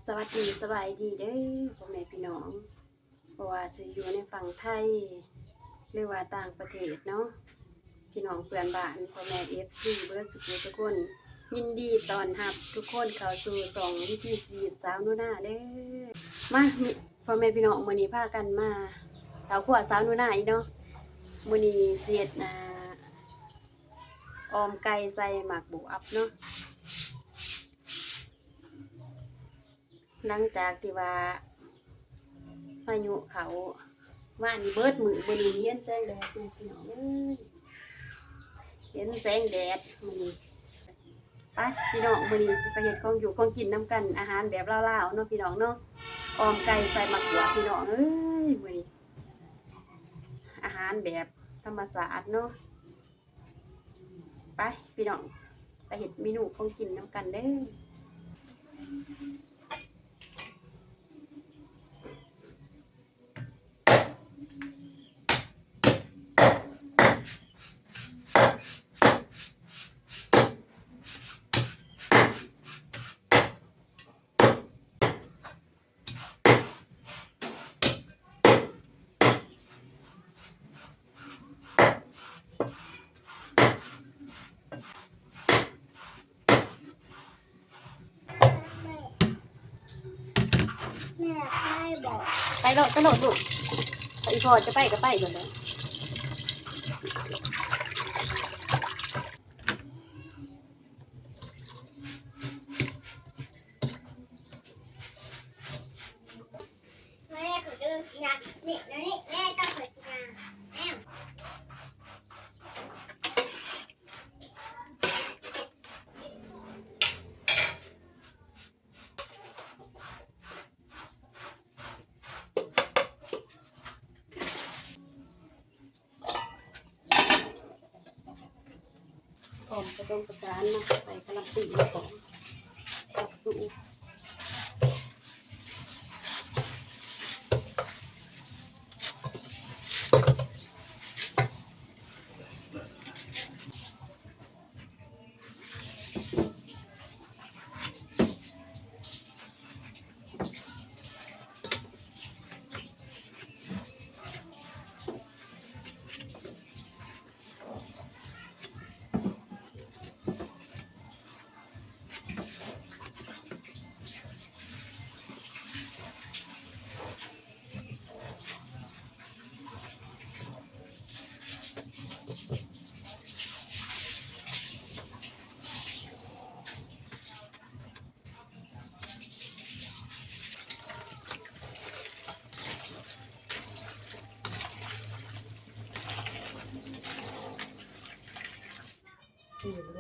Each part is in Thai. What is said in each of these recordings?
สวัสดีสบายดีเด้อพ่อแม่พี่น้องเพราะว่าจะอยู่ในฝั่งไทยหรือว่าต่างประเทศเนาะพี่น้องเพื่อนบ้านพ่อแม่FCเบิร์ดสุขุทุกคนยินดีต้อนรับทุกคนเข้าสู่วิถีชีวิตสาวนุนาเด้อมาพ่อแม่พี่น้องมื้อนี้พากันมาสาวขวดสาวนุนาอีกเนาะมื้อนี้เฮ็ดออมไก่ใส่หมักบุอับเนาะหลังจากที่ว่าพายุเขาว่านี่เบิดมือมื้อนี้เห็นแสงแดดพี่น้องเอ้ยเห็นแสงแดดมื้อนี้ไปพี่น้องมื้อนี้ไปเฮ็ดของอยู่ของกินนำกันอาหารแบบลาวๆเนาะพี่น้องเนาะออมไก่ใส่หมักบัวพี่น้องเอ้ยมื้อนี้อาหารแบบธรรมชาติเนาะไปพี่น้องไปเฮ็ดเมนูของกินนำกันเด้อแม่ไปบอกไปโลดลูกอีพอจะไปก็ไปก่อนเลยแม่เขาจะกินยานี่นะนี่แม่ต้องกินยาแม่หอมผสมประสานนะใส่กะหล่ำปีแล้วก็ผักสูร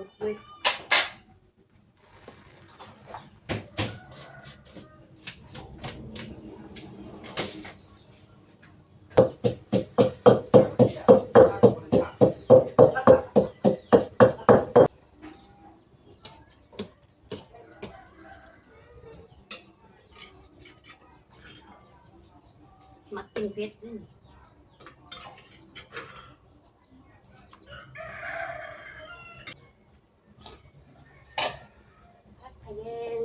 สด้วยมักกินเผ็ดนี่ผัดขะแยง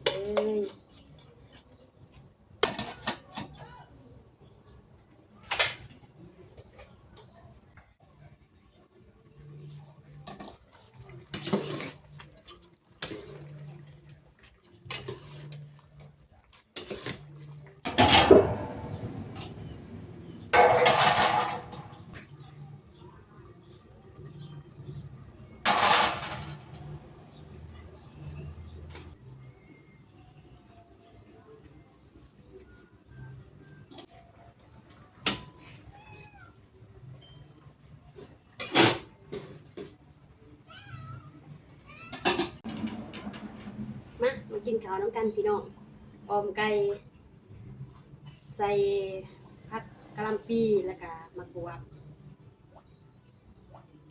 ใส่เลยมากินข้าวน้ำกันพี่น้องออมไก่ใส่ผักกะหล่ำปีแล้วก็มะกรูด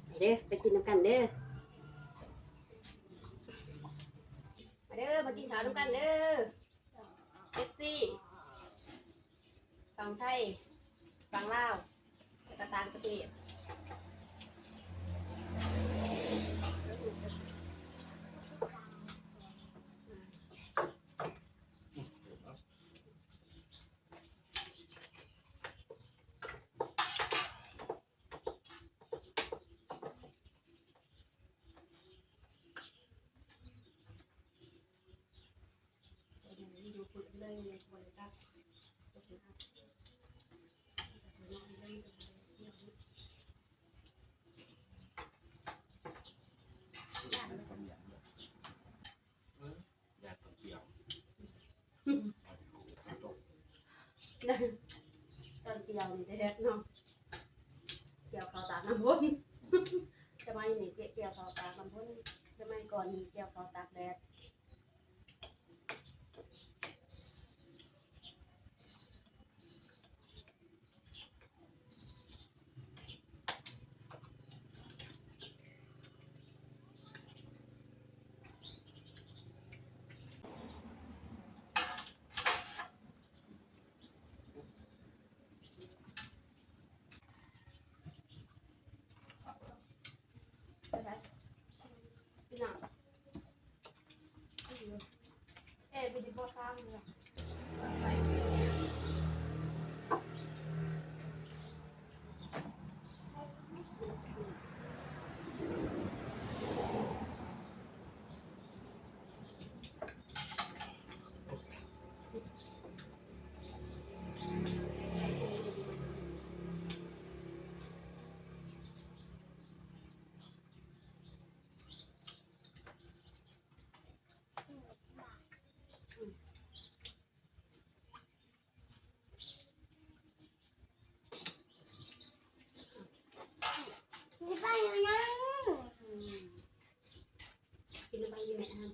ไปเด้อไปกินน้ำกันเด้อมาเด้อมากินข้าวน้ำกันเด้อFCฝั่งไทยฝั่งลาวและก็ต่างประเทศ ขุดเลยเนี่ยบริการก็คือน้อยเลยย่างเลย ต้มยำเลยยาต้มเกี่ยวตก ตอนเกี่ยวนี่แท้ๆเนาะเกี่ยวข้าวตากน้ำพ่นจะไม่นี่เกี่ยวข้าวตากน้ำพ่นจะไม่ก่อนเกี่ยวข้าวตากแดดพี่น้องไปดิบอซ้ำเลยนี่ไปอยู่นั่ง กินน้ำมันยี่แม่ฮะ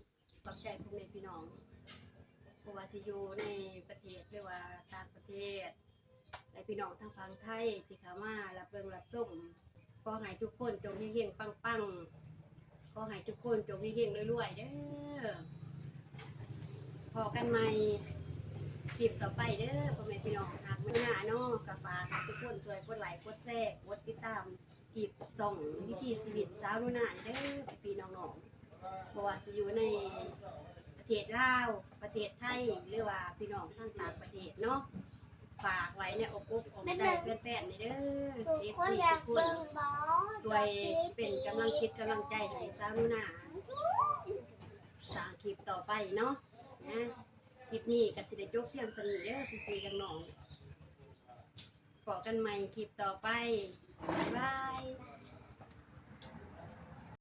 ขอบใจพวกในพี่น้องเพราะว่าจะอยู่ในประเทศหรือว่าต่างประเทศและพี่น้องทางฝั่งไทยที่เข้ามารับเบิ่งรับชมขอให้ทุกคนจงเฮงๆปังๆขอให้ทุกคนจงเฮงๆรวยๆเด้อพอกันใหม่คลิปต่อไปเด้อพ่อแม่พี่น้องหากมื้อหน้าเนาะก็ฝากให้ทุกคนช่วยกดไลค์กดแชร์กดติดตามคลิปส่องวิถีชีวิตเช้าหน้าเด้อพี่น้องๆ บ่ว่าจะอยู่ในประเทศลาวประเทศไทยหรือว่าพี่น้องทางต่างประเทศเนาะฝากไว้ในอกอกใจแฟนๆนี่เด้อ ทุก เอฟ คน ซี อยา ทุ ก กคน เบิ่งบอส ช่วยเป็นกำลังคิดกำลังใจให้สาวนุนาสร้างคลิปต่อไปเนาะนะคลิปนี้ก็สิได้จบเพียงสนิทเด้อพี่ๆน้องๆขอกันใหม่คลิปต่อไป